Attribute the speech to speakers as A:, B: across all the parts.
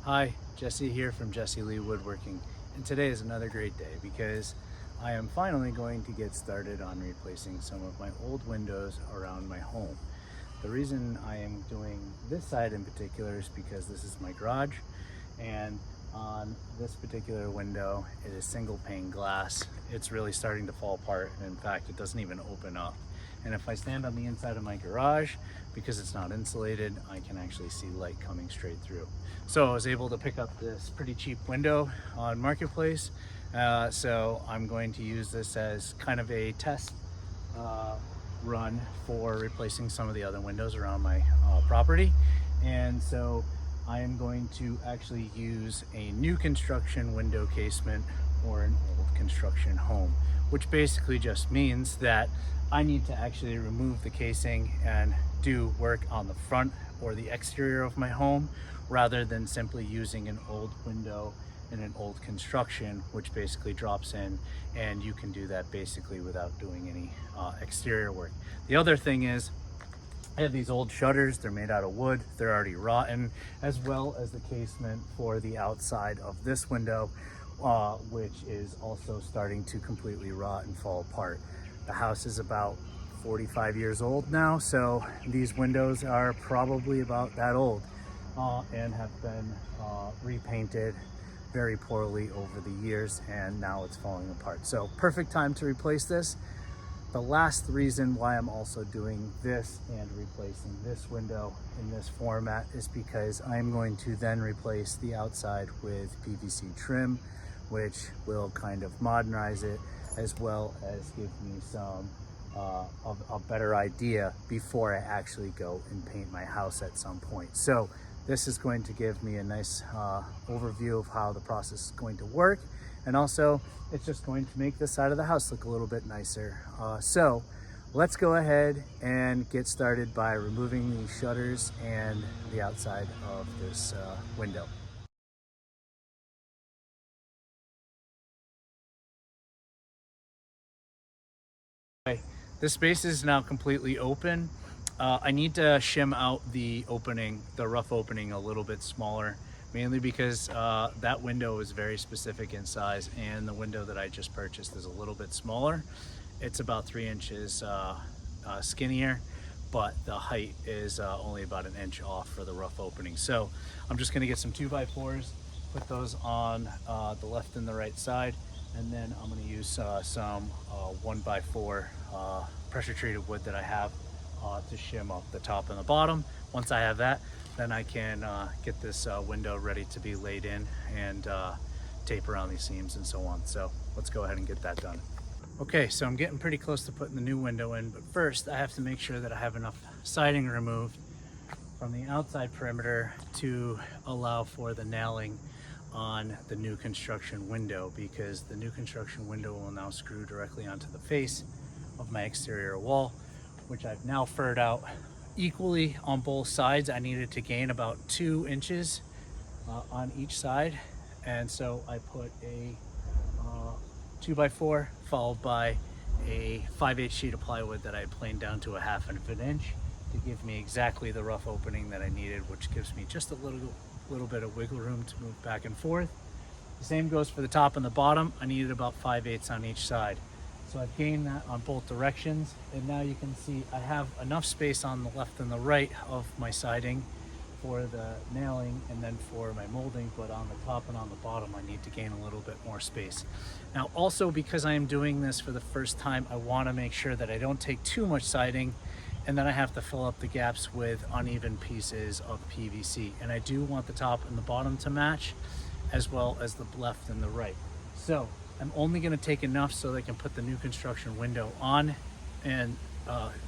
A: Hi, Jesse here from Jesse Lee Woodworking, and today is another great day because I am finally going to get started on replacing some of my old windows around my home. The reason I am doing this side in particular is because this is my garage, and on this particular window it is single pane glass. It's really starting to fall apart, and in fact it doesn't even open up. And if I stand on the inside of my garage, because it's not insulated, I can actually see light coming straight through. So I was able to pick up this pretty cheap window on Marketplace. So I'm going to use this as kind of a test run for replacing some of the other windows around my property. And so I am going to actually use a new construction window casement or an old construction home, which basically just means that I need to actually remove the casing and do work on the front or the exterior of my home, rather than simply using an old window in an old construction, which basically drops in, and you can do that basically without doing any exterior work. The other thing is, I have these old shutters. They're made out of wood. They're already rotten, as well as the casement for the outside of this window, which is also starting to completely rot and fall apart. The house is about 45 years old now, so these windows are probably about that old and have been repainted very poorly over the years, and now it's falling apart. So perfect time to replace this. The last reason why I'm also doing this and replacing this window in this format is because I'm going to then replace the outside with PVC trim, which will kind of modernize it, as well as give me some a better idea before I actually go and paint my house at some point. So this is going to give me a nice overview of how the process is going to work, and also it's just going to make this side of the house look a little bit nicer. So let's go ahead and get started by removing the shutters and the outside of this window. This space is now completely open. I need to shim out the opening, the rough opening, a little bit smaller, mainly because that window is very specific in size, and the window that I just purchased is a little bit smaller. It's about 3 inches skinnier, but the height is only about an inch off for the rough opening. So I'm just gonna get some 2x4s, put those on the left and the right side, and then I'm going to use some 1x4 pressure treated wood that I have to shim up the top and the bottom. Once I have that, then I can get this window ready to be laid in and tape around these seams and so on. So let's go ahead and get that done. Okay, so I'm getting pretty close to putting the new window in, but first I have to make sure that I have enough siding removed from the outside perimeter to allow for the nailing on the new construction window, because the new construction window will now screw directly onto the face of my exterior wall, which I've now furred out equally on both sides. I needed to gain about 2 inches on each side, and so I put a 2x4 followed by a 5/8 sheet of plywood that I planed down to a 1/2 inch to give me exactly the rough opening that I needed, which gives me just a little bit of wiggle room to move back and forth. The same goes for the top and the bottom. I needed about 5/8 on each side. So I've gained that on both directions, and now you can see I have enough space on the left and the right of my siding for the nailing and then for my molding, but on the top and on the bottom I need to gain a little bit more space. Now also, because I am doing this for the first time, I want to make sure that I don't take too much siding and then I have to fill up the gaps with uneven pieces of PVC. And I do want the top and the bottom to match, as well as the left and the right. So I'm only going to take enough so that I can put the new construction window on and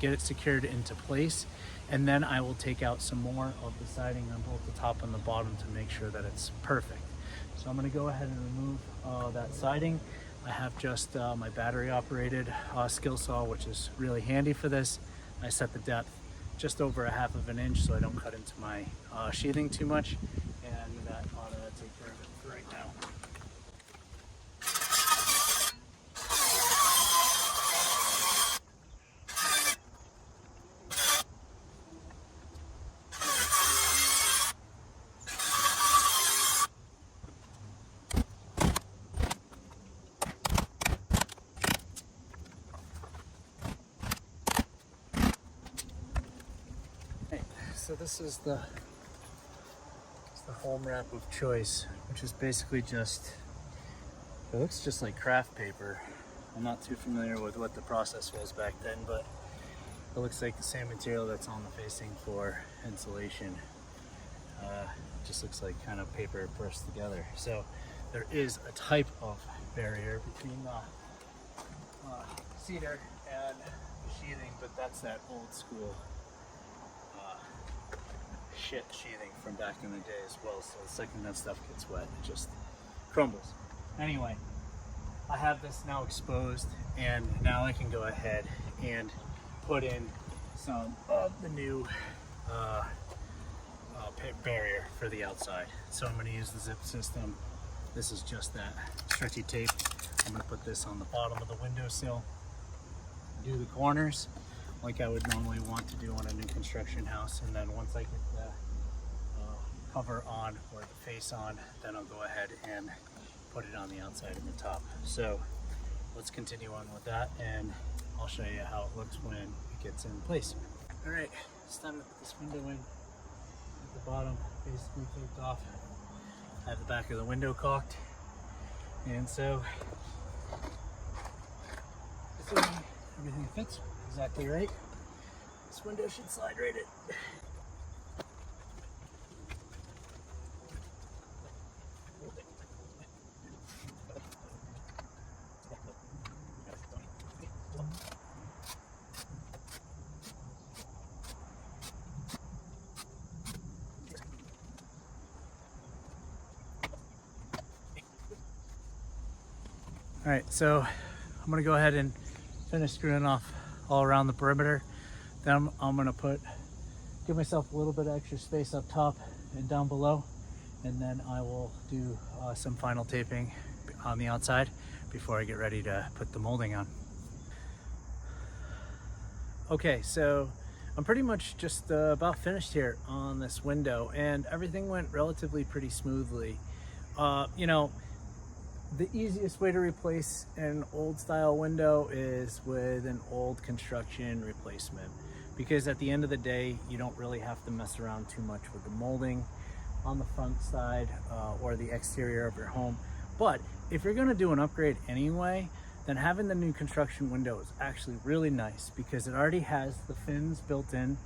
A: get it secured into place. And then I will take out some more of the siding on both the top and the bottom to make sure that it's perfect. So I'm going to go ahead and remove that siding. I have just my battery operated skill saw, which is really handy for this. I set the depth just over a 1/2 inch so I don't cut into my sheathing too much, and that ought to take care of it for right now. so this is the home wrap of choice, which is basically just, it looks just like craft paper. I'm not too familiar with what the process was back then, but it looks like the same material that's on the facing for insulation. Just looks like kind of paper pressed together. So there is a type of barrier between the cedar and the sheathing, but that's that old school shit sheathing from back in the day as well. So the second that stuff gets wet, it just crumbles. Anyway, I have this now exposed, and now I can go ahead and put in some of the new barrier for the outside. So I'm going to use the zip system. This is just that stretchy tape. I'm going to put this on the bottom of the windowsill, do the corners like I would normally want to do on a new construction house, and then once I get the cover on or the face on, then I'll go ahead and put it on the outside and the top. So let's continue on with that, and I'll show you how it looks when it gets in place. All right, it's time to put this window in. At the bottom basically taped off. I have the back of the window caulked, and so assuming everything fits exactly right, this window should slide right in. All right, so I'm gonna go ahead and finish screwing off all around the perimeter. Then I'm gonna give myself a little bit of extra space up top and down below, and then I will do some final taping on the outside before I get ready to put the molding on. Okay, so I'm pretty much just about finished here on this window, and everything went relatively pretty smoothly. You know, the easiest way to replace an old style window is with an old construction replacement, because at the end of the day, you don't really have to mess around too much with the molding on the front side or the exterior of your home. But if you're gonna do an upgrade anyway, then having the new construction window is actually really nice, because it already has the fins built in.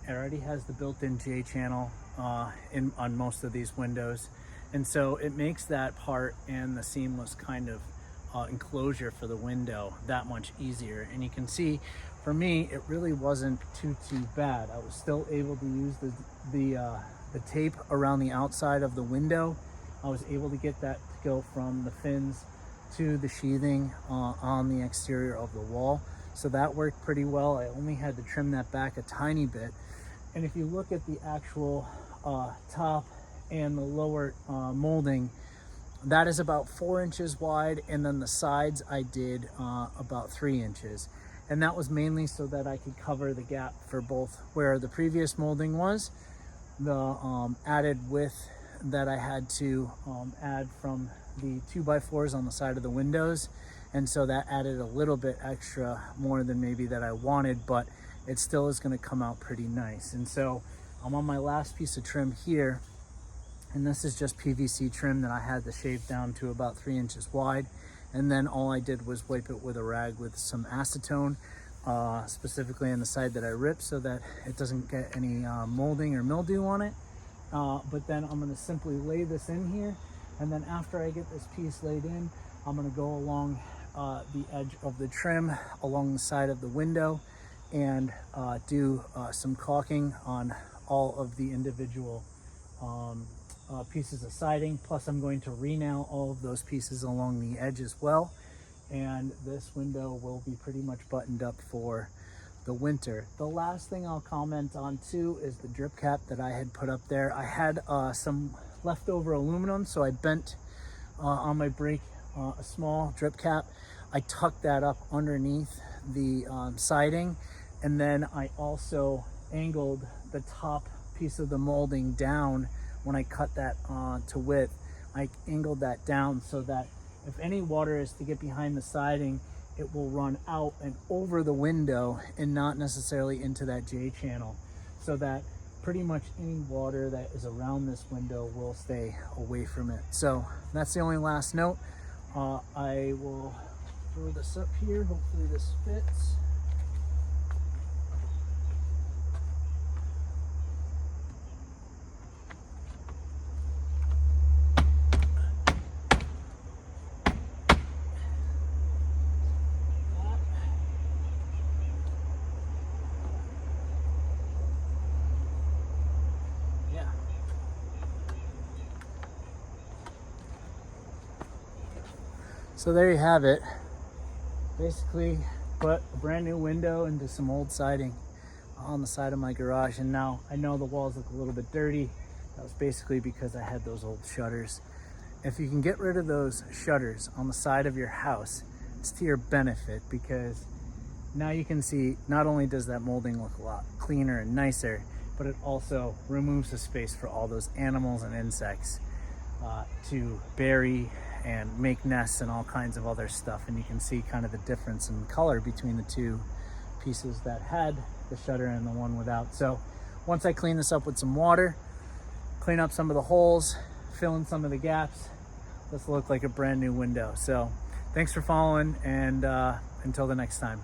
A: It already has the built-in J channel on most of these windows. And so it makes that part and the seamless kind of enclosure for the window that much easier. And you can see, for me, it really wasn't too bad. I was still able to use the tape around the outside of the window. I was able to get that to go from the fins to the sheathing on the exterior of the wall. So that worked pretty well. I only had to trim that back a tiny bit. And if you look at the actual top and the lower molding, that is about 4 inches wide, and then the sides I did about 3 inches, and that was mainly so that I could cover the gap for both where the previous molding was, the added width that I had to add from the 2x4s on the side of the windows, and so that added a little bit extra more than maybe that I wanted, but it still is going to come out pretty nice. And so I'm on my last piece of trim here, and this is just PVC trim that I had to shave down to about 3 inches wide, and then all I did was wipe it with a rag with some acetone, specifically on the side that I ripped, so that it doesn't get any molding or mildew on it. But then I'm going to simply lay this in here, and then after I get this piece laid in, I'm going to go along the edge of the trim along the side of the window and do some caulking on all of the individual pieces of siding. Plus I'm going to re-nail all of those pieces along the edge as well, and this window will be pretty much buttoned up for the winter. The last thing I'll comment on too is the drip cap that I had put up there. I had some leftover aluminum, so I bent on my brake a small drip cap. I tucked that up underneath the siding, and then I also angled the top piece of the molding down. When I cut that to width, I angled that down so that if any water is to get behind the siding, it will run out and over the window and not necessarily into that J channel, so that pretty much any water that is around this window will stay away from it. So that's the only last note. I will throw this up here. Hopefully this fits. So there you have it. Basically put a brand new window into some old siding on the side of my garage, and now I know the walls look a little bit dirty. That was basically because I had those old shutters. If you can get rid of those shutters on the side of your house, it's to your benefit, because now you can see not only does that molding look a lot cleaner and nicer, but it also removes the space for all those animals and insects to bury and make nests and all kinds of other stuff. And you can see kind of the difference in color between the two pieces that had the shutter and the one without. So once I clean this up with some water, clean up some of the holes, fill in some of the gaps, this will look like a brand new window. So thanks for following, and until the next time.